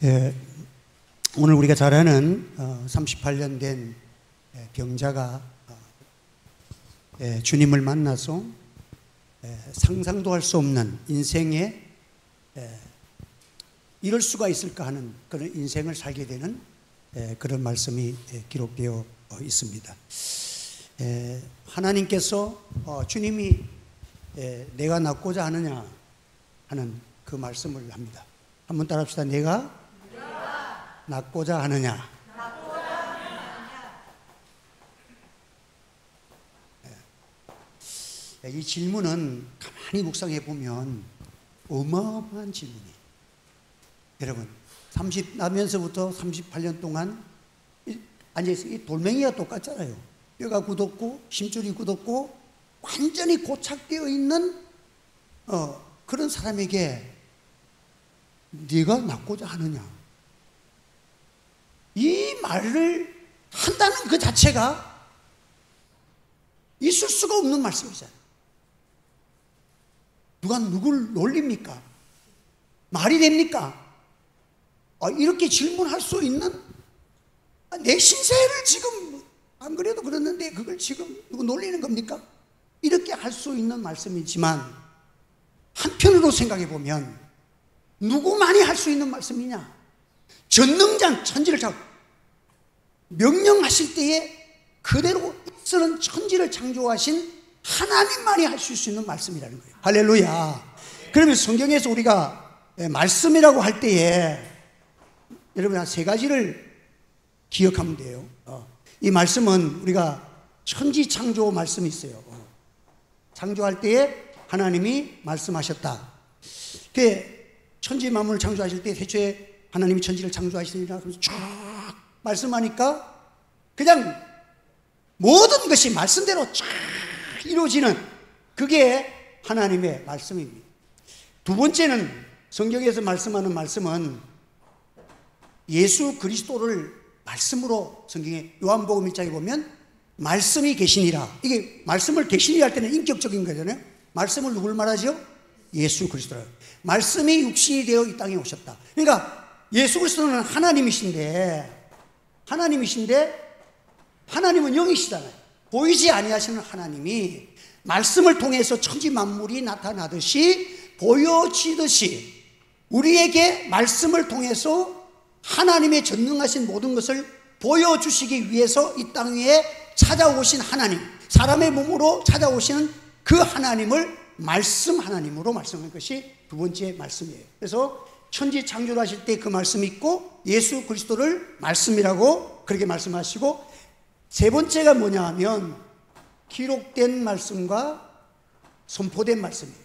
예, 오늘 우리가 잘 아는 38년 된 병자가 주님을 만나서 상상도 할 수 없는 인생에 이럴 수가 있을까 하는 그런 인생을 살게 되는 그런 말씀이 기록되어 있습니다. 하나님께서 주님이 내가 낫고자 하느냐 하는 그 말씀을 합니다. 한번 따라 합시다. 내가 낫고자 하느냐. 이 질문은 가만히 묵상해 보면 어마어마한 질문이에요. 여러분, 30 나면서부터 38년 동안 앉아있어. 이 돌멩이가 똑같잖아요. 뼈가 굳었고 심줄이 굳었고 완전히 고착되어 있는 그런 사람에게 네가 낫고자 하느냐, 이 말을 한다는 그 자체가 있을 수가 없는 말씀이잖아요. 누가 누굴 놀립니까? 말이 됩니까? 이렇게 질문할 수 있는, 내 신세를 지금 안 그래도 그랬는데 그걸 지금 누구 놀리는 겁니까? 이렇게 할 수 있는 말씀이지만 한편으로 생각해 보면 누구만이 할 수 있는 말씀이냐? 전능장 천지를 명령하실 때에 그대로 쓰는 천지를 창조하신 하나님만이 할 수 있는 말씀이라는 거예요. 할렐루야. 그러면 성경에서 우리가 말씀이라고 할 때에 여러분 한 세 가지를 기억하면 돼요. 이 말씀은 우리가 천지 창조 말씀이 있어요. 창조할 때에 하나님이 말씀하셨다. 천지 만물을 창조하실 때 태초에 하나님이 천지를 창조하시니라 그래서 쫙 말씀하니까 그냥 모든 것이 말씀대로 쫙 이루어지는 그게 하나님의 말씀입니다. 두 번째는 성경에서 말씀하는 말씀은 예수 그리스도를 말씀으로, 성경에 요한복음 1장에 보면 말씀이 계시니라. 이게 말씀을 계시니라 할 때는 인격적인 거잖아요. 말씀을 누굴 말하죠? 예수 그리스도를. 말씀이 육신이 되어 이 땅에 오셨다. 그러니까 예수 그리스도는 하나님이신데 하나님은 영이시잖아요. 보이지 아니하시는 하나님이 말씀을 통해서 천지 만물이 나타나듯이 보여지듯이 우리에게 말씀을 통해서 하나님의 전능하신 모든 것을 보여주시기 위해서 이 땅 위에 찾아오신 하나님, 사람의 몸으로 찾아오시는 그 하나님을 말씀 하나님으로 말씀하는 것이 두 번째 말씀이에요. 그래서 천지 창조를 하실 때 그 말씀이 있고 예수 그리스도를 말씀이라고 그렇게 말씀하시고, 세 번째가 뭐냐 하면 기록된 말씀과 선포된 말씀이에요.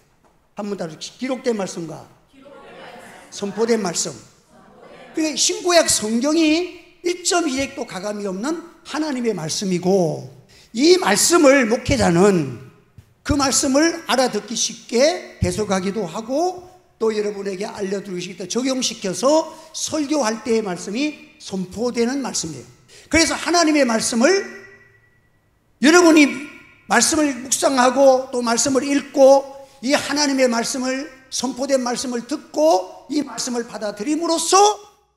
한번 따로 기록된 말씀과 선포된 말씀. 그러니까 신구약 성경이 1.2핵도 가감이 없는 하나님의 말씀이고, 이 말씀을 목회자는 그 말씀을 알아듣기 쉽게 해석하기도 하고 또 여러분에게 알려드리기 쉽게 적용시켜서 설교할 때의 말씀이 선포되는 말씀이에요. 그래서 하나님의 말씀을 여러분이 말씀을 묵상하고 또 말씀을 읽고 이 하나님의 말씀을, 선포된 말씀을 듣고 이 말씀을 받아들임으로써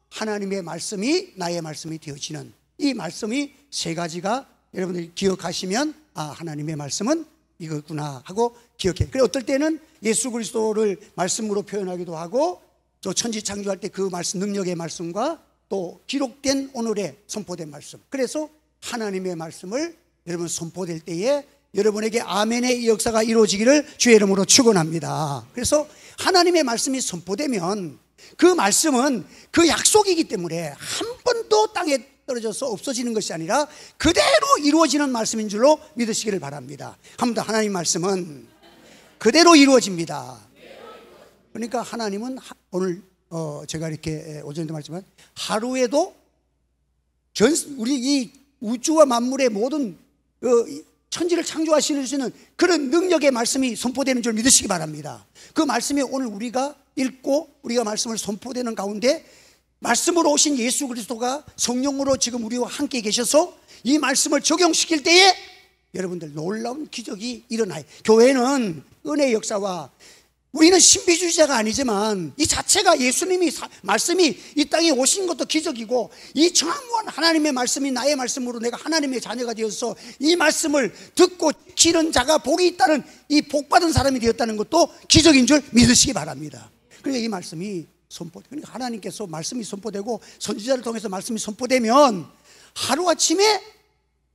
하나님의 말씀이 나의 말씀이 되어지는, 이 말씀이 세 가지가 여러분들이 기억하시면 하나님의 말씀은 이거구나 하고 기억해. 그래, 어떨 때는 예수 그리스도를 말씀으로 표현하기도 하고 또 천지 창조할 때 그 말씀, 능력의 말씀과 또 기록된 오늘의 선포된 말씀. 그래서 하나님의 말씀을 여러분 선포될 때에 여러분에게 아멘의 역사가 이루어지기를 주의 이름으로 축원합니다. 그래서 하나님의 말씀이 선포되면 그 말씀은 그 약속이기 때문에 한 번도 땅에 떨어져서 없어지는 것이 아니라 그대로 이루어지는 말씀인 줄로 믿으시기를 바랍니다. 한 번 더, 하나님 말씀은 그대로 이루어집니다. 그러니까 하나님은 오늘 제가 이렇게 오전에도 말했지만 하루에도 우리 이 우주와 만물의 모든 천지를 창조하시는 그런 능력의 말씀이 선포되는 줄 믿으시기 바랍니다. 그 말씀이 오늘 우리가 읽고 우리가 말씀을 선포되는 가운데 말씀으로 오신 예수 그리스도가 성령으로 지금 우리와 함께 계셔서 이 말씀을 적용시킬 때에 여러분들 놀라운 기적이 일어나요. 교회는 은혜의 역사와 우리는 신비주의자가 아니지만 이 자체가 예수님이 말씀이 이 땅에 오신 것도 기적이고, 이 정확한 하나님의 말씀이 나의 말씀으로 내가 하나님의 자녀가 되어서 이 말씀을 듣고 지키는 자가 복이 있다는, 이 복받은 사람이 되었다는 것도 기적인 줄 믿으시기 바랍니다. 그러니까 이 말씀이 그러니까 하나님께서 말씀이 선포되고 선지자를 통해서 말씀이 선포되면 하루아침에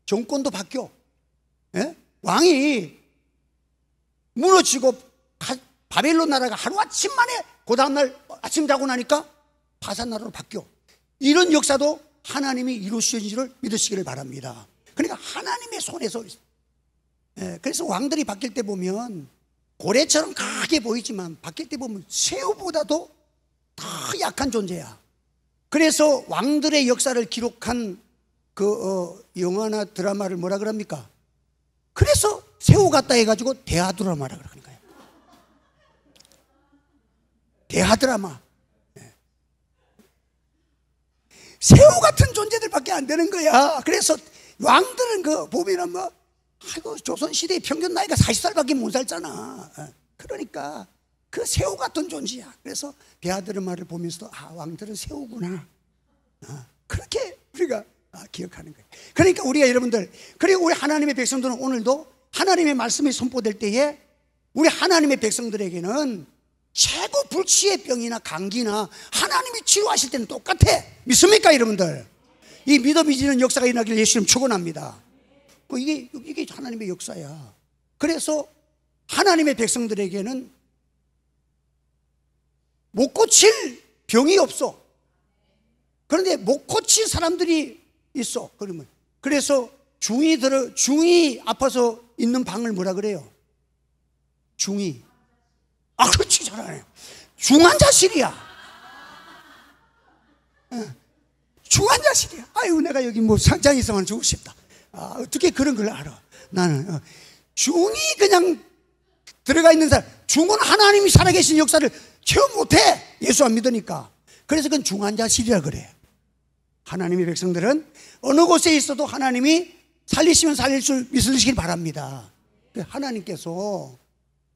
정권도 바뀌어. 예? 왕이 무너지고 바벨론 나라가 하루아침 만에 그 다음날 아침 자고 나니까 바산 나라로 바뀌어. 이런 역사도 하나님이 이루시는 줄을 믿으시기를 바랍니다. 그러니까 하나님의 손에서, 그래서 왕들이 바뀔 때 보면 고래처럼 강하게 보이지만 바뀔 때 보면 새우보다도 더 약한 존재야. 그래서 왕들의 역사를 기록한 영화나 드라마를 뭐라 그럽니까? 그래서 새우 같다 해가지고 대하 드라마라 그러는 거예요. 대하 드라마. 새우 같은 존재들밖에 안 되는 거야. 그래서 왕들은 보면은 아이고, 조선시대의 평균 나이가 40살밖에 못 살잖아. 그러니까 그 새우 같은 존재야. 그래서 대하 드라마를 보면서도 왕들은 새우구나. 그렇게 우리가 기억하는 거예요. 그러니까 우리가 여러분들, 그리고 우리 하나님의 백성들은 오늘도 하나님의 말씀이 선포될 때에 우리 하나님의 백성들에게는 최고 불치의 병이나 감기나 하나님이 치료하실 때는 똑같아. 믿습니까 여러분들? 이 믿음이 지는 역사가 일어나길 예수님 축원합니다. 이게 하나님의 역사야. 그래서 하나님의 백성들에게는 못 고칠 병이 없어. 그런데 못 고칠 사람들이 있어. 그래서 중이 아파서 있는 방을 뭐라 그래요? 중이. 그렇지, 잘하네. 중환자실이야. 중환자실이야. 아유, 내가 여기 상장에 있으면 주고 싶다. 어떻게 그런 걸 알아? 나는 중이 그냥 들어가 있는 사람, 중은 하나님이 살아계신 역사를 체험 못해. 예수 안 믿으니까. 그래서 그건 중환자실이라 그래. 하나님의 백성들은 어느 곳에 있어도 하나님이 살리시면 살릴 줄 믿으시길 바랍니다. 하나님께서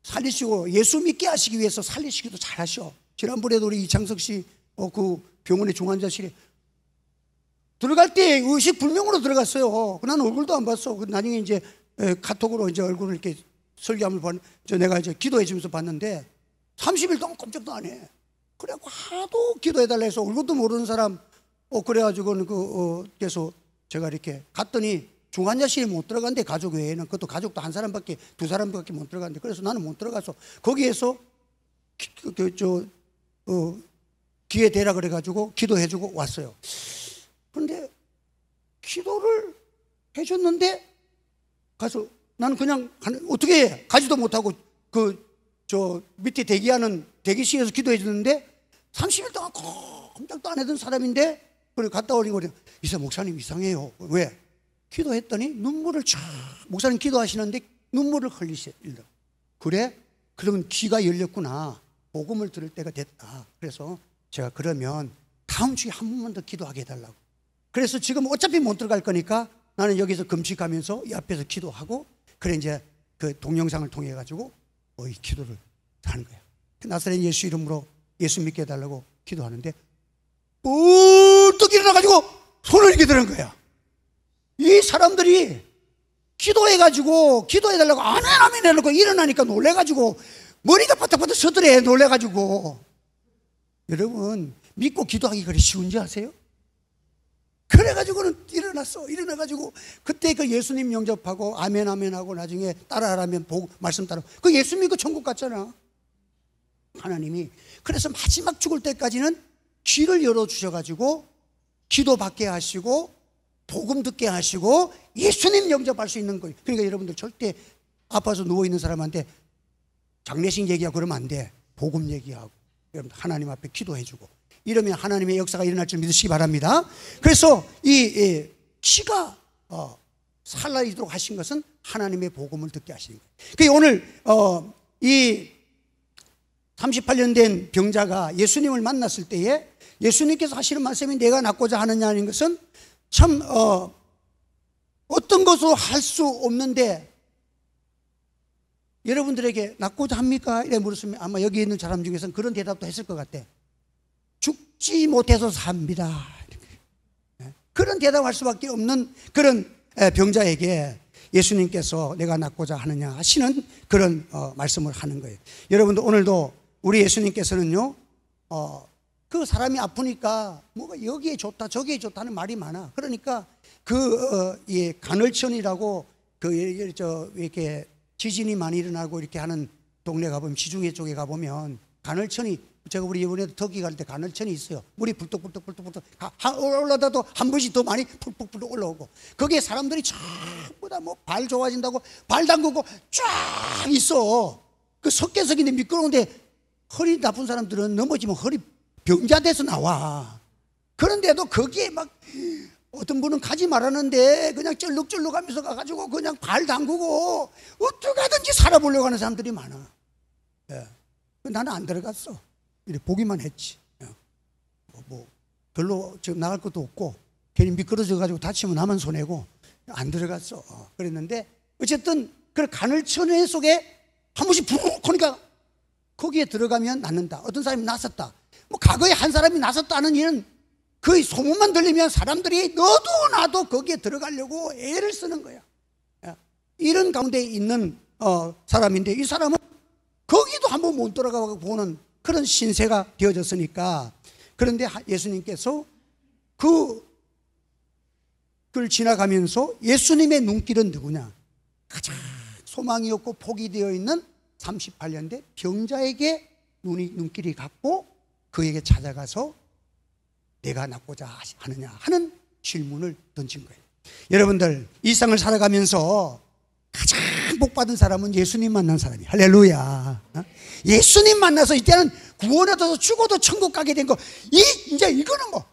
살리시고 예수 믿게 하시기 위해서 살리시기도 잘하셔. 지난번에도 우리 이창석 씨 그 병원의 중환자실에 들어갈 때 의식 불명으로 들어갔어요. 나는 얼굴도 안 봤어. 나중에 이제 카톡으로 이제 얼굴을 이렇게 설교함을 내가 이제 기도해 주면서 봤는데 30일 동안 꼼짝도 안 해. 그래갖고 하도 기도해달라 해서 얼굴도 모르는 사람 그래가지고 그래서 제가 이렇게 갔더니 중환자실에 못 들어간대. 가족 외에는. 그것도 가족도 두 사람밖에 못 들어간대. 그래서 나는 못 들어가서 거기에서 기회 되라 그래가지고 기도해주고 왔어요. 그런데 기도를 해줬는데 가서 나는 그냥 어떻게 해? 가지도 못하고 밑에 대기하는 대기실에서 기도해줬는데 30일 동안 꼼짝도 안 하던 사람인데 그래 갔다 오니 이사 목사님 이상해요. 왜? 기도했더니 눈물을 목사님 기도하시는데 눈물을 흘리시더라. 그래? 그러면 귀가 열렸구나. 복음을 들을 때가 됐다. 그래서 제가 그러면 다음 주에 한 번만 더 기도하게 해달라고. 그래서 지금 어차피 못 들어갈 거니까 나는 여기서 금식하면서 이 앞에서 기도하고 그래 이제 그 동영상을 통해 가지고 이 기도를 하는 거야. 나사렛 예수 이름으로 예수 믿게 해달라고 기도하는데 뿔떡 일어나가지고 손을 이렇게 드는 거야. 이 사람들이 기도해가지고 기도해달라고 아멘 해놓고 일어나니까 놀래가지고 머리가 바닥바닥 서들해. 놀래가지고. 여러분 믿고 기도하기 그리 쉬운지 아세요? 그래가지고는 일어나가지고 그때 그 예수님 영접하고 아멘 하고 나중에 따라하라면 말씀 따라 그 예수 믿고 천국 갔잖아. 하나님이. 그래서 마지막 죽을 때까지는 귀를 열어주셔가지고 기도받게 하시고 복음 듣게 하시고 예수님 영접할 수 있는 거예요. 그러니까 여러분들 절대 아파서 누워있는 사람한테 장례식 얘기하고 그러면 안 돼. 복음 얘기하고 여러분 하나님 앞에 기도해주고 이러면 하나님의 역사가 일어날 줄 믿으시기 바랍니다. 그래서 이 귀가 살아있도록 하신 것은 하나님의 복음을 듣게 하시는 거예요. 그래서 오늘 이 38년 된 병자가 예수님을 만났을 때에 예수님께서 하시는 말씀이 내가 낫고자 하느냐는 것은 참 어떤 것으로 할 수 없는데 여러분들에게 낫고자 합니까? 이래 물었으면 아마 여기 있는 사람 중에서는 그런 대답도 했을 것 같아. 죽지 못해서 삽니다. 그런 대답할 수밖에 없는 그런 병자에게 예수님께서 내가 낫고자 하느냐 하시는 그런 말씀을 하는 거예요. 여러분들 오늘도 우리 예수님께서는요, 그 사람이 아프니까 뭐가 여기에 좋다 저기에 좋다는 말이 많아. 그러니까 간헐천이라고 이렇게 지진이 많이 일어나고 이렇게 하는 동네 가보면, 지중해 쪽에 가보면 간헐천이, 제가 우리 이번에도 터키 갈 때 간헐천이 있어요. 물이 불떡불떡 올라다도 한 번씩 더 많이 푹푹 올라오고, 거기에 사람들이 전부 다 뭐 발 좋아진다고 발 담그고 쫙 있어. 그 석계석인데 미끄러운데 허리 나쁜 사람들은 넘어지면 허리 병자돼서 나와. 그런데도 거기에 막 어떤 분은 가지 말았는데 그냥 쩔룩쩔룩 하면서 가가지고 그냥 발 담그고 어떻게 하든지 살아보려고 하는 사람들이 많아. 나는 안 들어갔어. 이렇게 보기만 했지. 별로 지금 나갈 것도 없고 괜히 미끄러져가지고 다치면 나만 손해고 안 들어갔어. 그랬는데 어쨌든 그 간헐천 속에 한 번씩 푹 하니까 거기에 들어가면 낫는다. 어떤 사람이 낫었다. 뭐 과거에 한 사람이 낫었다는 일은 거의 소문만 들리면 사람들이 너도 나도 거기에 들어가려고 애를 쓰는 거야. 이런 가운데 있는 사람인데, 이 사람은 거기도 한번 못 돌아가 보는 그런 신세가 되어졌으니까. 그런데 예수님께서 그걸 지나가면서 예수님의 눈길은 누구냐? 가장 소망이 없고 포기 되어 있는 38년 된 병자에게 눈길이 갔고 그에게 찾아가서 내가 낫고자 하느냐 하는 질문을 던진 거예요. 여러분들, 이 세상을 살아가면서 가장 복받은 사람은 예수님 만난 사람이에요. 할렐루야. 예수님 만나서 이때는 구원 얻어서 죽어도 천국 가게 된 거, 이제 이거는 뭐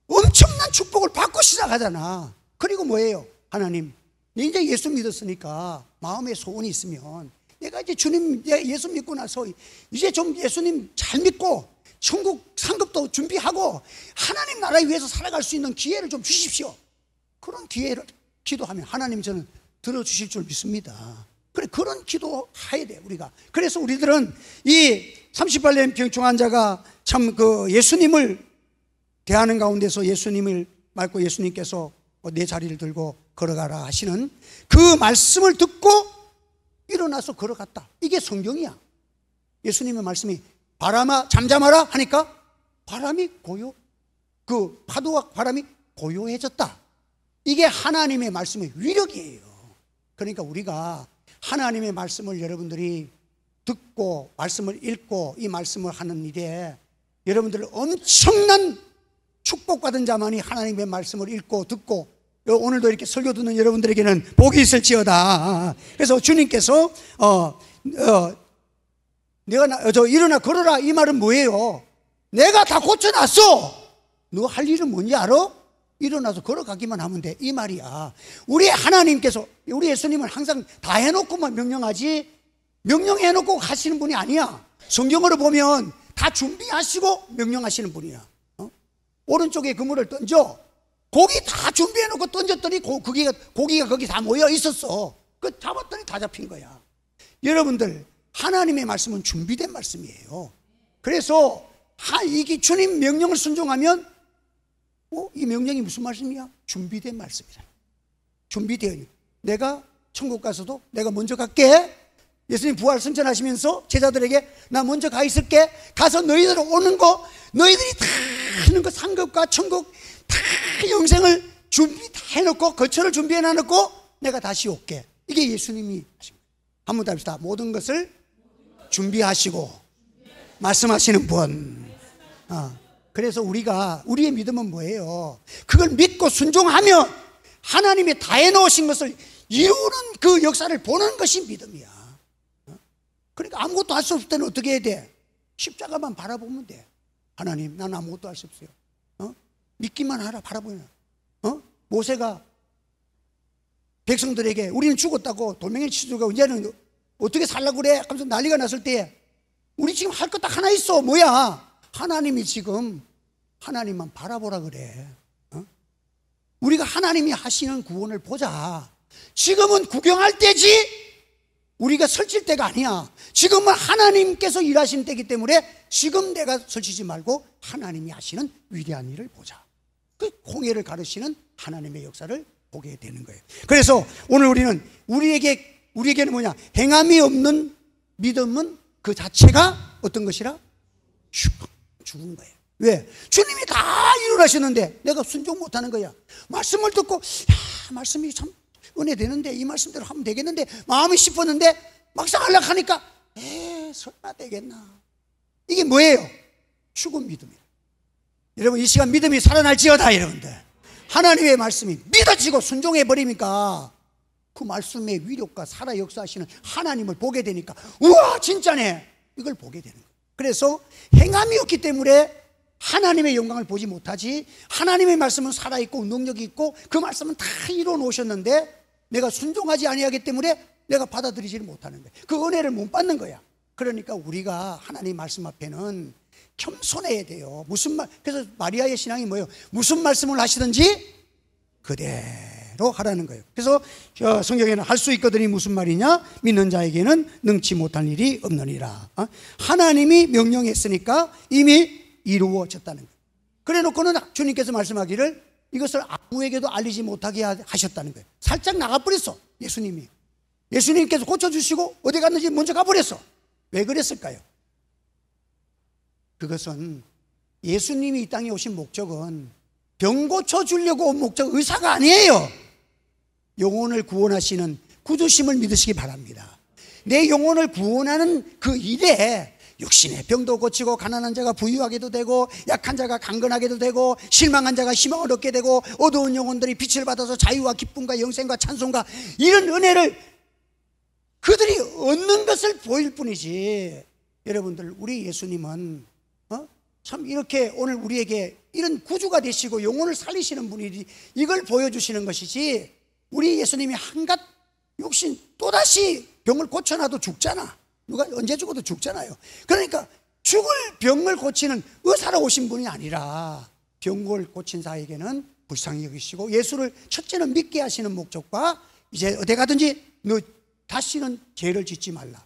엄청난 축복을 받고 시작하잖아. 그리고 뭐예요? 하나님, 이제 예수 믿었으니까 마음에 소원이 있으면 내가 이제 주님 예수 믿고 나서 이제 좀 예수님 잘 믿고 천국 상급도 준비하고 하나님 나라에 위해서 살아갈 수 있는 기회를 좀 주십시오. 그런 기회를 기도하면 하나님 저는 들어주실 줄 믿습니다. 그래, 그런 기도 해야 돼 우리가. 그래서 우리들은 이 38년 병충 환자가 참 예수님을 대하는 가운데서 예수님을 맑고 예수님께서 내 자리를 들고 걸어가라 하시는 그 말씀을 듣고 일어나서 걸어갔다. 이게 성경이야. 예수님의 말씀이 바람아 잠잠하라 하니까 바람이 파도와 바람이 고요해졌다. 이게 하나님의 말씀의 위력이에요. 그러니까 우리가 하나님의 말씀을 여러분들이 듣고 말씀을 읽고 이 말씀을 하는 일에 여러분들 엄청난 축복받은 자만이 하나님의 말씀을 읽고 듣고 오늘도 이렇게 설교 듣는 여러분들에게는 복이 있을지어다. 그래서 주님께서 일어나 걸어라 이 말은 뭐예요? 내가 다 고쳐놨어. 너 할 일은 뭔지 알아? 일어나서 걸어가기만 하면 돼, 이 말이야. 우리 하나님께서, 우리 예수님은 항상 다 해놓고만 명령하지 명령해놓고 하시는 분이 아니야. 성경으로 보면 다 준비하시고 명령하시는 분이야. 오른쪽에 그물을 던져. 고기 다 준비해놓고 던졌더니 고기가 거기 다 모여 있었어. 그 잡았더니 다 잡힌 거야. 여러분들, 하나님의 말씀은 준비된 말씀이에요. 그래서 이게 주님 명령을 순종하면 이 명령이 무슨 말씀이야? 준비된 말씀이다. 준비되어 있는. 내가 천국 가서도 내가 먼저 갈게. 예수님 부활 선전하시면서 제자들에게 나 먼저 가 있을게. 가서 너희들 오는 거, 너희들이 다 하는 거, 상급과 천국 다 영생을 준비 다 해놓고 거처를 준비해 놔놓고 내가 다시 올게. 이게 예수님이 하신 거예요. 한번 더 합시다. 모든 것을 준비하시고 말씀하시는 분. 그래서 우리의 믿음은 뭐예요? 그걸 믿고 순종하면 하나님이 다 해놓으신 것을 이루는 그 역사를 보는 것이 믿음이야. 그러니까 아무것도 할 수 없을 때는 어떻게 해야 돼? 십자가만 바라보면 돼. 하나님, 나는 아무것도 할 수 없어요. 믿기만 하라, 바라보면. 모세가 백성들에게 우리는 죽었다고 돌멩이를 치주고 이제는 어떻게 살라고 그래? 하면서 난리가 났을 때 우리 지금 할 것 딱 하나 있어. 뭐야? 하나님이 지금 하나님만 바라보라 그래. 우리가 하나님이 하시는 구원을 보자. 지금은 구경할 때지 우리가 설칠 때가 아니야. 지금은 하나님께서 일하시는 때이기 때문에 지금 내가 설치지 말고 하나님이 하시는 위대한 일을 보자. 그 홍해를 가르시는 하나님의 역사를 보게 되는 거예요. 그래서 오늘 우리는 우리에게는 뭐냐? 행함이 없는 믿음은 그 자체가 어떤 것이라? 죽은 거예요. 왜? 주님이 다 일어나셨는데 내가 순종 못하는 거야. 말씀을 듣고 야, 말씀이 참 은혜 되는데 이 말씀대로 하면 되겠는데 마음이 싶었는데 막상 하려고 하니까 설마 되겠나? 이게 뭐예요? 죽은 믿음이에요. 여러분, 이 시간 믿음이 살아날지어다. 여러분들, 하나님의 말씀이 믿어지고 순종해버리니까 그 말씀의 위력과 살아 역사하시는 하나님을 보게 되니까 우와 진짜네, 이걸 보게 되는 거예요. 그래서 행함이 없기 때문에 하나님의 영광을 보지 못하지, 하나님의 말씀은 살아있고 능력이 있고 그 말씀은 다 이루어 놓으셨는데 내가 순종하지 아니하기 때문에 내가 받아들이지를 못하는 거예요. 그 은혜를 못 받는 거야. 그러니까 우리가 하나님의 말씀 앞에는 겸손해야 돼요. 그래서 마리아의 신앙이 뭐예요? 무슨 말씀을 하시든지 그대로 하라는 거예요. 그래서 성경에는 할 수 있거든이 무슨 말이냐? 믿는 자에게는 능치 못할 일이 없느니라. 하나님이 명령했으니까 이미 이루어졌다는 거예요. 그래 놓고는 주님께서 말씀하기를 이것을 아무에게도 알리지 못하게 하셨다는 거예요. 살짝 나가버렸어. 예수님께서 고쳐주시고 어디 갔는지 먼저 가버렸어. 왜 그랬을까요? 그것은 예수님이 이 땅에 오신 목적은 병 고쳐주려고 온 목적, 의사가 아니에요. 영혼을 구원하시는 구주심을 믿으시기 바랍니다. 내 영혼을 구원하는 그 일에 육신의 병도 고치고 가난한 자가 부유하게도 되고 약한 자가 강건하게도 되고 실망한 자가 희망을 얻게 되고 어두운 영혼들이 빛을 받아서 자유와 기쁨과 영생과 찬송과 이런 은혜를 그들이 얻는 것을 보일 뿐이지. 여러분들, 우리 예수님은 참 이렇게 오늘 우리에게 이런 구주가 되시고 영혼을 살리시는 분이 이걸 보여주시는 것이지, 우리 예수님이 한갓 욕심 또다시 병을 고쳐놔도 죽잖아. 누가 언제 죽어도 죽잖아요. 그러니까 죽을 병을 고치는 의사로 오신 분이 아니라 병을 고친 자에게는 불쌍히 여기시고 예수를 첫째는 믿게 하시는 목적과 이제 어디 가든지 너 다시는 죄를 짓지 말라.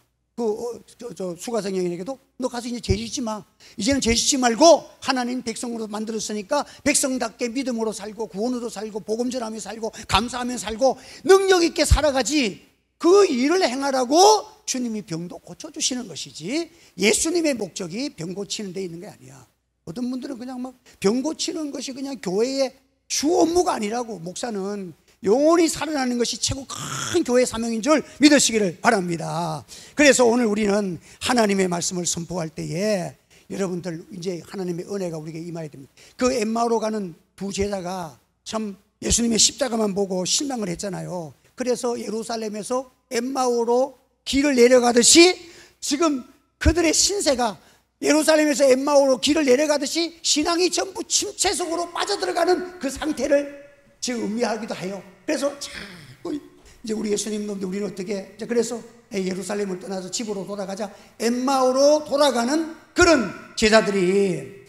수가성경에게도 너 가서 이제 죄 짓지 마. 이제는 죄 짓지 말고 하나님 백성으로 만들었으니까 백성답게 믿음으로 살고 구원으로 살고 복음 전하며 살고 감사하며 살고 능력 있게 살아가지. 그 일을 행하라고 주님이 병도 고쳐주시는 것이지, 예수님의 목적이 병 고치는 데 있는 게 아니야. 어떤 분들은 그냥 막 병 고치는 것이 그냥 교회의 주 업무가 아니라고. 목사는 영혼이 살아나는 것이 최고 큰 교회 사명인 줄 믿으시기를 바랍니다. 그래서 오늘 우리는 하나님의 말씀을 선포할 때에 여러분들 이제 하나님의 은혜가 우리에게 임해야 됩니다. 그 엠마오로 가는 두 제자가 참 예수님의 십자가만 보고 실망을 했잖아요. 그래서 예루살렘에서 엠마오로 길을 내려가듯이 지금 그들의 신세가 예루살렘에서 엠마오로 길을 내려가듯이 신앙이 전부 침체 속으로 빠져들어가는 그 상태를 지금 의미하기도 해요. 그래서 자꾸 이제 우리 예수님도 우리는 어떻게, 그래서 예루살렘을 떠나서 집으로 돌아가자 엠마오로 돌아가는 그런 제자들이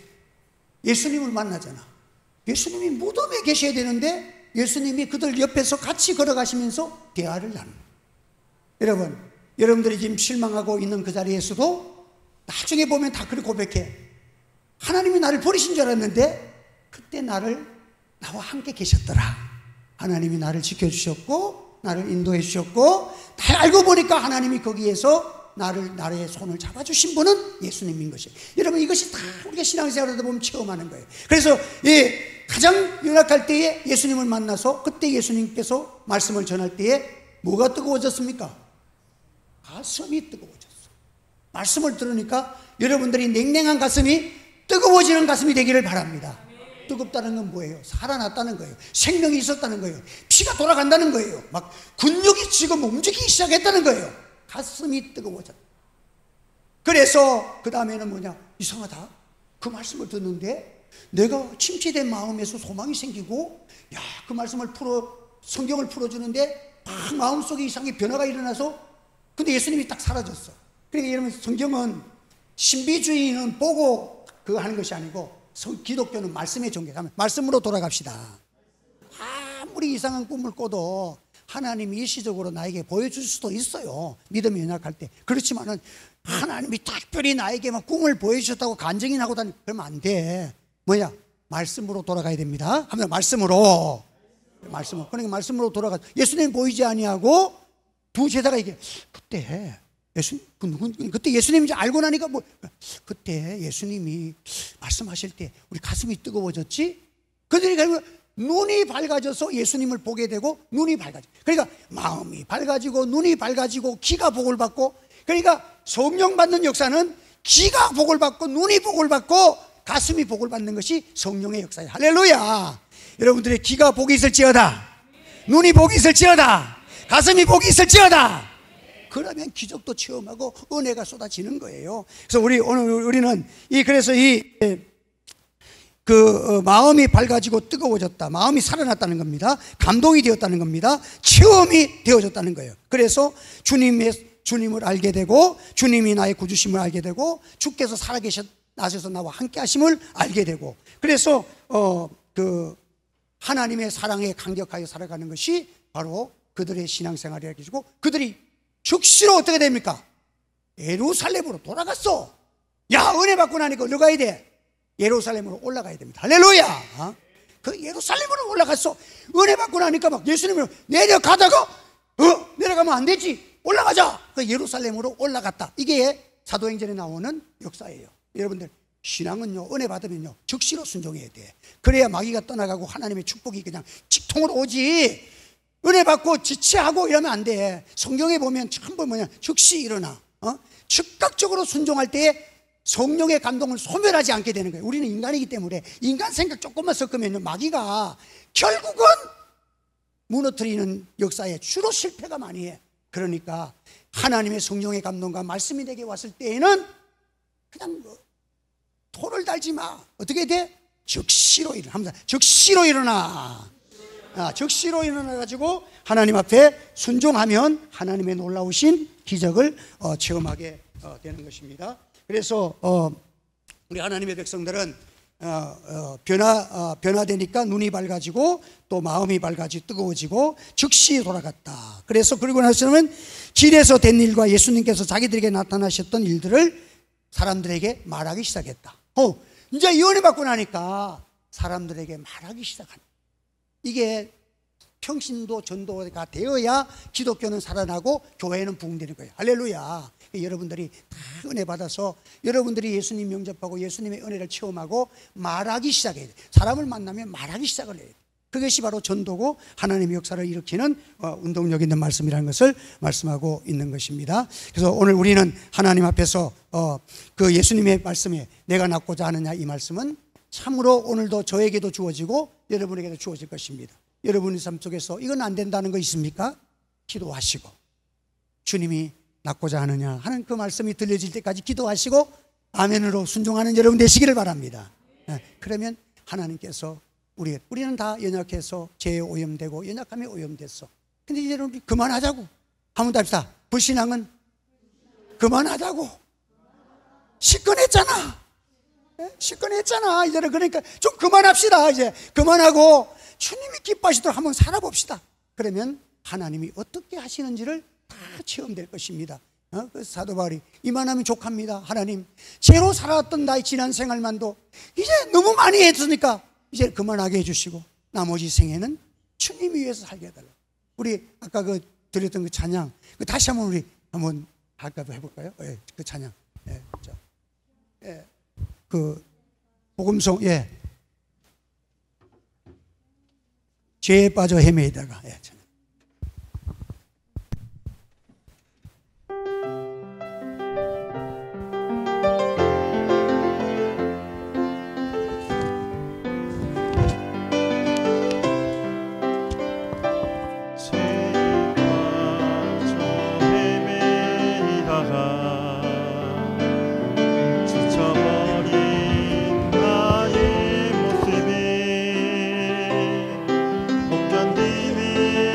예수님을 만나잖아. 예수님이 무덤에 계셔야 되는데 예수님이 그들 옆에서 같이 걸어가시면서 대화를 나눕니다. 여러분들이 지금 실망하고 있는 그 자리에서도 나중에 보면 다 그렇게 고백해. 하나님이 나를 버리신 줄 알았는데 그때 나와 함께 계셨더라. 하나님이 나를 지켜주셨고 나를 인도해 주셨고, 다 알고 보니까 하나님이 거기에서 나의 손을 잡아주신 분은 예수님인 것이에요. 여러분, 이것이 다 우리가 신앙생활하다 보면 체험하는 거예요. 그래서 가장 연약할 때에 예수님을 만나서 그때 예수님께서 말씀을 전할 때에 뭐가 뜨거워졌습니까? 가슴이 뜨거워졌어. 말씀을 들으니까 여러분들이 냉랭한 가슴이 뜨거워지는 가슴이 되기를 바랍니다. 뜨겁다는 건 뭐예요? 살아났다는 거예요. 생명이 있었다는 거예요. 피가 돌아간다는 거예요. 막 근육이 지금 움직이기 시작했다는 거예요. 가슴이 뜨거워졌다. 그래서 그 다음에는 뭐냐? 이상하다. 그 말씀을 듣는데 내가 침체된 마음에서 소망이 생기고, 그 말씀을 성경을 풀어주는데 막 마음속에 이상하게 변화가 일어나서, 근데 예수님이 딱 사라졌어. 그러니까 여러분, 성경은 신비주의는 보고 그거 하는 것이 아니고 기독교는 말씀의 종교가. 말씀으로 돌아갑시다. 아무리 이상한 꿈을 꿔도 하나님이 일시적으로 나에게 보여줄 수도 있어요. 믿음이 연약할 때. 그렇지만은 하나님이 특별히 나에게 막 꿈을 보여주셨다고 간증이 나고 다니 그러면 안 돼. 뭐냐? 말씀으로 돌아가야 됩니다. 하면 말씀으로. 그러니까 말씀으로 돌아가. 예수님 보이지 아니하고 두 제자가 이게 그때 예수님 그때 예수님인지 알고 나니까 뭐 그때 예수님이 말씀하실 때 우리 가슴이 뜨거워졌지. 그들이 결국 눈이 밝아져서 예수님을 보게 되고 눈이 밝아져. 그러니까 마음이 밝아지고 눈이 밝아지고 귀가 복을 받고, 그러니까 성령 받는 역사는 귀가 복을 받고 눈이 복을 받고 가슴이 복을 받는 것이 성령의 역사예요. 할렐루야. 여러분들의 귀가 복이 있을지어다, 눈이 복이 있을지어다, 가슴이 복이 있을지어다. 그러면 기적도 체험하고 은혜가 쏟아지는 거예요. 그래서 우리는 그래서 마음이 밝아지고 뜨거워졌다, 마음이 살아났다는 겁니다. 감동이 되었다는 겁니다. 체험이 되어졌다는 거예요. 그래서 주님을 알게 되고, 주님이 나의 구주심을 알게 되고, 주께서 살아계셔서 나와 함께 하심을 알게 되고, 그래서 하나님의 사랑에 감격하여 살아가는 것이 바로 그들의 신앙생활이 되고, 그들이 즉시로 어떻게 됩니까? 예루살렘으로 돌아갔어. 야, 은혜 받고 나니까 어디 가야 돼? 예루살렘으로 올라가야 됩니다. 할렐루야. 그 예루살렘으로 올라갔어. 은혜 받고 나니까 막 예수님을 내려가다가 내려가면 안 되지, 올라가자. 그 예루살렘으로 올라갔다. 이게 사도행전에 나오는 역사예요. 여러분들, 신앙은요, 은혜 받으면요 즉시로 순종해야 돼. 그래야 마귀가 떠나가고 하나님의 축복이 그냥 직통으로 오지. 은혜 받고 지체하고 이러면 안 돼. 성경에 보면 전부 뭐냐, 즉시 일어나. 즉각적으로 순종할 때에 성령의 감동을 소멸하지 않게 되는 거예요. 우리는 인간이기 때문에 인간 생각 조금만 섞으면 마귀가 결국은 무너뜨리는 역사에 주로 실패가 많이 해. 그러니까 하나님의 성령의 감동과 말씀이 내게 왔을 때에는 그냥 토를 달지 마. 어떻게 돼? 즉시로 일어나. 즉시로 일어나. 즉시로 일어나가지고 하나님 앞에 순종하면 하나님의 놀라우신 기적을 체험하게 되는 것입니다. 그래서 우리 하나님의 백성들은 변화되니까 눈이 밝아지고 또 마음이 밝아지고 뜨거워지고 즉시 돌아갔다. 그래서 그리고 나서는 길에서 된 일과 예수님께서 자기들에게 나타나셨던 일들을 사람들에게 말하기 시작했다. 이제 이 은혜 받고 나니까 사람들에게 말하기 시작한다. 이게 평신도 전도가 되어야 기독교는 살아나고 교회는 부흥되는 거예요. 할렐루야. 여러분들이 다 은혜 받아서 여러분들이 예수님 영접하고 예수님의 은혜를 체험하고 말하기 시작해야 돼요. 사람을 만나면 말하기 시작을 해야 돼요. 그것이 바로 전도고 하나님의 역사를 일으키는 운동력 있는 말씀이라는 것을 말씀하고 있는 것입니다. 그래서 오늘 우리는 하나님 앞에서 그 예수님의 말씀에 내가 낳고자 하느냐, 이 말씀은 참으로 오늘도 저에게도 주어지고 여러분에게도 주어질 것입니다. 여러분의 삶 속에서 이건 안 된다는 거 있습니까? 기도하시고 주님이 낳고자 하느냐 하는 그 말씀이 들려질 때까지 기도하시고 아멘으로 순종하는 여러분 되시기를 바랍니다. 그러면 하나님께서 우리는 다 연약해서 죄에 오염되고 연약함에 오염됐어. 근데 이제 여러분 그만하자고. 한번 합시다. 불신앙은 그만하자고. 시큰했잖아. 시큰했잖아. 이제는 그러니까 좀 그만합시다. 이제 그만하고 주님이 기뻐하시도록 한번 살아봅시다. 그러면 하나님이 어떻게 하시는지를 다 체험될 것입니다. 그래서 사도 바울이 이만하면 족합니다. 하나님, 죄로 살아왔던 나의 지난 생활만도 이제 너무 많이 했으니까 이제 그만하게 해주시고 나머지 생애는 주님 위해서 살게 해달라. 우리 아까 드렸던 그 찬양 다시 한번 우리 한번 해볼까요? 그 찬양. 그 복음송, 죄에 빠져 헤매다가. 견디는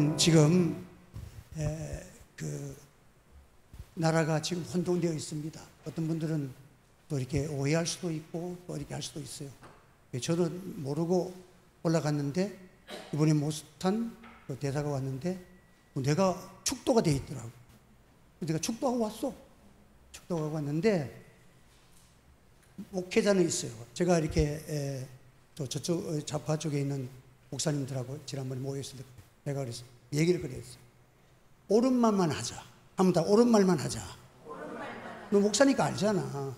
여러분 지금 그 나라가 지금 혼동되어 있습니다. 어떤 분들은 또 이렇게 오해할 수도 있고 또 이렇게 할 수도 있어요. 저도 모르고 올라갔는데 이번에 못한 그 대사가 왔는데 내가 축도가 돼 있더라고. 내가 축도하고 왔어. 축도하고 왔는데 목회자는 있어요. 제가 이렇게 또 저쪽 좌파 쪽에 있는 목사님들하고 지난번에 모였을 때 내가 그래서 얘기를 그랬어요. 옳은 말만 하자. 한번 다 옳은 말만 하자. 너 목사니까 알잖아.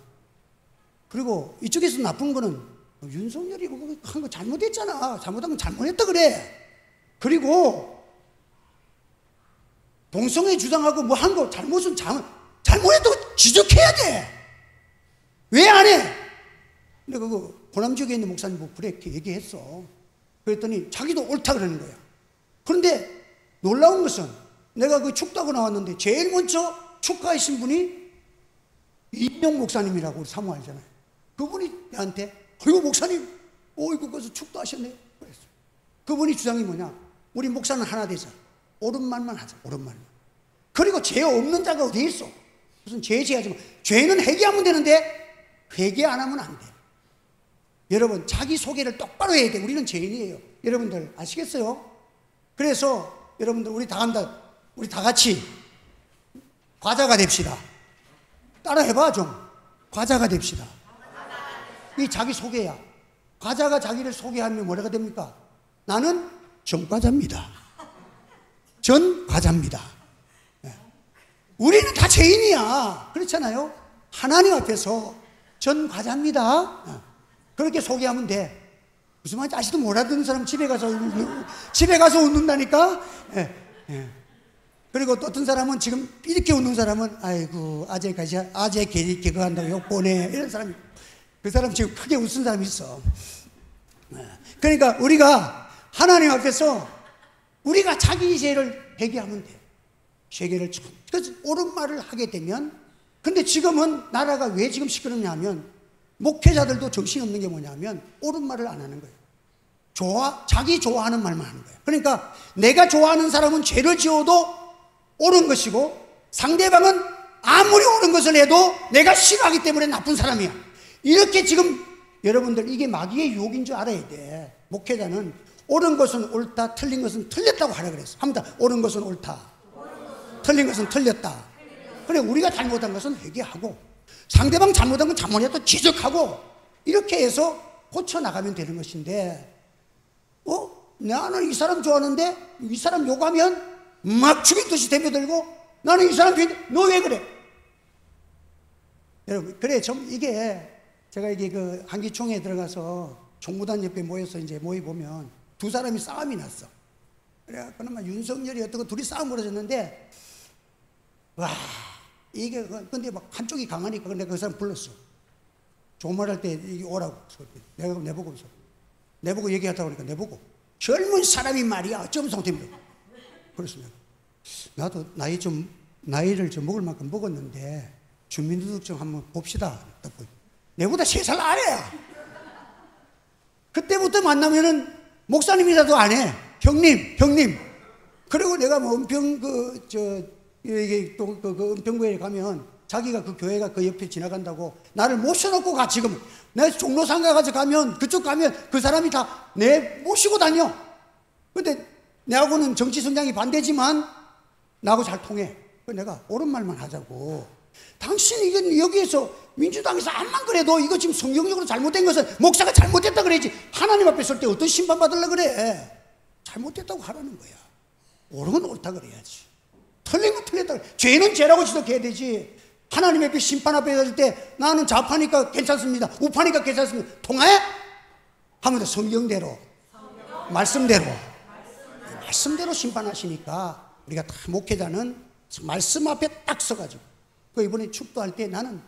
그리고 이쪽에서 나쁜 거는 윤석열이 한 거 잘못했잖아. 잘못한 건 잘못했다 그래. 그리고 동성애 주장하고 뭐 한 거 잘못은 잘못했다고 지적해야 돼. 왜 안 해? 근데 그 호남 지역에 있는 목사님 보고 그렇게 얘기했어. 그랬더니 자기도 옳다 그러는 거야. 그런데 놀라운 것은 내가 그 축도하고 나왔는데 제일 먼저 축하하신 분이 이명 목사님이라고 우리 사모 알잖아요. 그분이 나한테 아이고 목사님 어이구 그래서 축도하셨네 그랬어. 그분이 주장이 뭐냐, 우리 목사는 하나 되자. 옳은 말만 하자. 옳은 말만. 그리고 죄 없는 자가 어디 있어. 무슨 죄하지 마. 죄는 회개하면 되는데 회개 안 하면 안 돼. 여러분 자기 소개를 똑바로 해야 돼. 우리는 죄인이에요. 여러분들 아시겠어요? 그래서 여러분들 우리 다 같이 과자가 됩시다. 따라 해봐 좀. 과자가 됩시다. 이 자기 소개야. 과자가 자기를 소개하면 뭐라가 됩니까? 나는 전과자입니다. 전과자입니다. 우리는 다 죄인이야. 그렇잖아요? 하나님 앞에서 전과자입니다. 그렇게 소개하면 돼. 무슨 말인지 아직도 못 알아듣는 사람 집에 가서 웃는다니까? 그리고 또 어떤 사람은 지금 이렇게 웃는 사람은 아이고 아재 개그 한다고 욕 보내 이런 사람이, 그 사람 지금 크게 웃은 사람이 있어. 그러니까 우리가 하나님 앞에서 우리가 자기 죄를 회개하면 돼. 회개를 그래서 옳은 말을 하게 되면, 근데 지금은 나라가 왜 지금 시끄럽냐 하면 목회자들도 정신없는 게 뭐냐면 옳은 말을 안 하는 거예요. 자기 좋아하는 말만 하는 거예요. 그러니까 내가 좋아하는 사람은 죄를 지어도 옳은 것이고 상대방은 아무리 옳은 것을 해도 내가 싫어하기 때문에 나쁜 사람이야. 이렇게 지금 여러분들 이게 마귀의 유혹인 줄 알아야 돼. 목회자는 옳은 것은 옳다, 틀린 것은 틀렸다고 하라 그랬어. 합니다. 옳은 것은 옳다, 틀린 것은 틀렸다. 그래, 우리가 잘못한 것은 회개하고 상대방 잘못한 건 잘못했다 지적하고 이렇게 해서 고쳐나가면 되는 것인데, 나는 이 사람 좋아하는데 이 사람 욕하면 막 죽일 듯이 덤벼들고 나는 이 사람 너 왜 그래? 여러분, 그래 좀 이게 제가 이게 그 한기총회에 들어가서 총무단 옆에 모여서 이제 모이 보면 두 사람이 싸움이 났어. 그래, 그나마 윤석열이 어떻고 둘이 싸움 벌어졌는데, 와, 이게 근데 막 한쪽이 강하니까 내가 그 사람 불렀어. 좋은 말 할 때 이게 오라고. 내가 내보고 얘기하다 보니까 내보고 젊은 사람이 말이야 어쩌면 성태입니다. 그래서 나도 나이를 좀 먹을 만큼 먹었는데 주민등록증 한번 봅시다. 내보다 3살 아래야. 그때부터 만나면은 목사님이라도 안 해. 형님. 그리고 내가 뭐 은평구에 가면 자기가 그 교회가 그 옆에 지나간다고 나를 모셔놓고 가. 지금 내 종로상가 가면 그쪽 가면 그 사람이 다 내 모시고 다녀. 근데 내하고는 정치 성장이 반대지만 나하고 잘 통해. 내가 옳은 말만 하자고. 당신이 이건 여기에서 민주당에서 암만 그래도 이거 지금 성경적으로 잘못된 것은 목사가 잘못했다 그래야지. 하나님 앞에 설 때 어떤 심판 받으려고 그래. 잘못됐다고 하라는 거야. 옳은 건 옳다 그래야지. 틀린 건 틀렸다. 죄는 죄라고 지적해야 되지. 하나님 앞에 심판 앞에 설 때 나는 좌파니까 괜찮습니다, 우파니까 괜찮습니다. 통해? 하면 성경대로, 말씀대로 심판하시니까 우리가 다 목회자는 말씀 앞에 딱 서가지고, 그 이번에 축도할 때 나는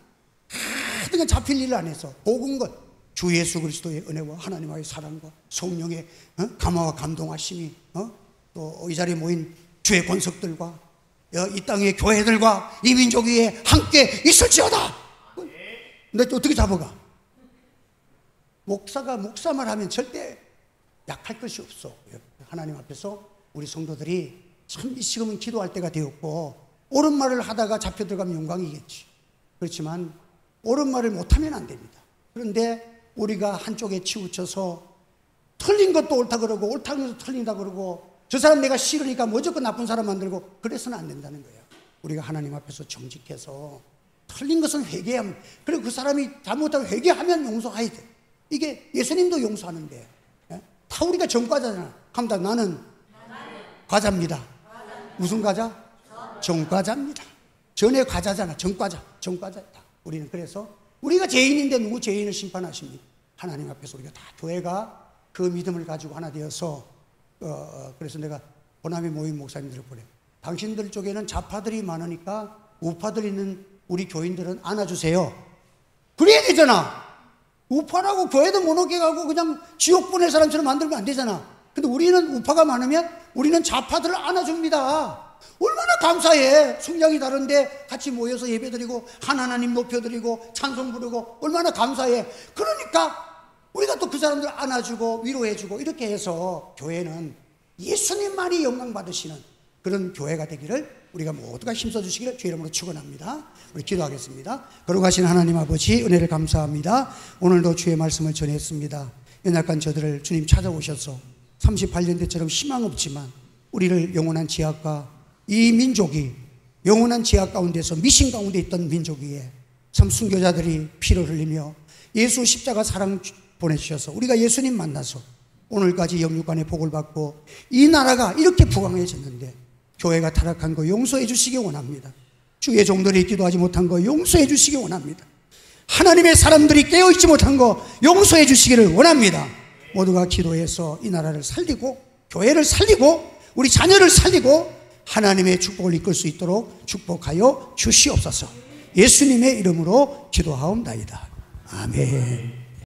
하여튼 잡힐 일을 안 해서 복음과 주 예수 그리스도의 은혜와 하나님의 사랑과 성령의 감화와 감동하심이 또 이 자리에 모인 주의 권석들과 이 땅의 교회들과 이 민족 위에 함께 있을지어다. 근데 또 어떻게 잡아가? 목사가 목사말 하면 절대 약할 것이 없어. 하나님 앞에서 우리 성도들이 참 지금은 기도할 때가 되었고, 옳은 말을 하다가 잡혀 들어가면 영광이겠지. 그렇지만 옳은 말을 못하면 안 됩니다. 그런데 우리가 한쪽에 치우쳐서 틀린 것도 옳다 그러고 옳다는 것도 틀린다 그러고, 저 사람 내가 싫으니까 무조건 나쁜 사람 만들고, 그래서는 안 된다는 거예요. 우리가 하나님 앞에서 정직해서 틀린 것은 회개하면, 그리고 그 사람이 잘못하면 회개하면 용서해야 돼. 이게 예수님도 용서하는데, 다 우리가 전과자잖아. 합니다. 나는 과자입니다. 무슨 과자? 전과자입니다. 전의 과자잖아. 전과자다. 우리는 그래서 우리가 죄인인데 누구 죄인을 심판하십니까? 하나님 앞에서 우리가 다 교회가 그 믿음을 가지고 하나 되어서, 그래서 내가 호남에 모인 목사님들을 보내. 당신들 쪽에는 좌파들이 많으니까 우파들 있는 우리 교인들은 안아주세요. 그래야 되잖아. 우파라고 교회도 못 오게 가고 그냥 지옥 보낼 사람처럼 만들면 안 되잖아. 근데 우리는 우파가 많으면 우리는 좌파들을 안아줍니다. 얼마나 감사해. 성향이 다른데 같이 모여서 예배드리고 하나님 높여드리고 찬송 부르고 얼마나 감사해. 그러니까 우리가 또 그 사람들 안아주고 위로해주고 이렇게 해서 교회는 예수님만이 영광 받으시는 그런 교회가 되기를 우리가 모두가 힘써주시기를 주의 이름으로 축원합니다. 우리 기도하겠습니다. 거룩하신 하나님 아버지, 은혜를 감사합니다. 오늘도 주의 말씀을 전했습니다. 연약한 저들을 주님 찾아오셔서 38년 대처럼 희망 없지만 우리를 영원한 지하과 이 민족이 영원한 지하 가운데서 미신 가운데 있던 민족이에 참 순교자들이 피를 흘리며 예수 십자가 사랑 보내주셔서 우리가 예수님 만나서 오늘까지 영육간의 복을 받고 이 나라가 이렇게 부강해졌는데 교회가 타락한 거 용서해 주시기 원합니다. 주의 종들이 기도하지 못한 거 용서해 주시기 원합니다. 하나님의 사람들이 깨어있지 못한 거 용서해 주시기를 원합니다. 모두가 기도해서 이 나라를 살리고 교회를 살리고 우리 자녀를 살리고 하나님의 축복을 이끌 수 있도록 축복하여 주시옵소서. 예수님의 이름으로 기도하옵나이다. 아멘.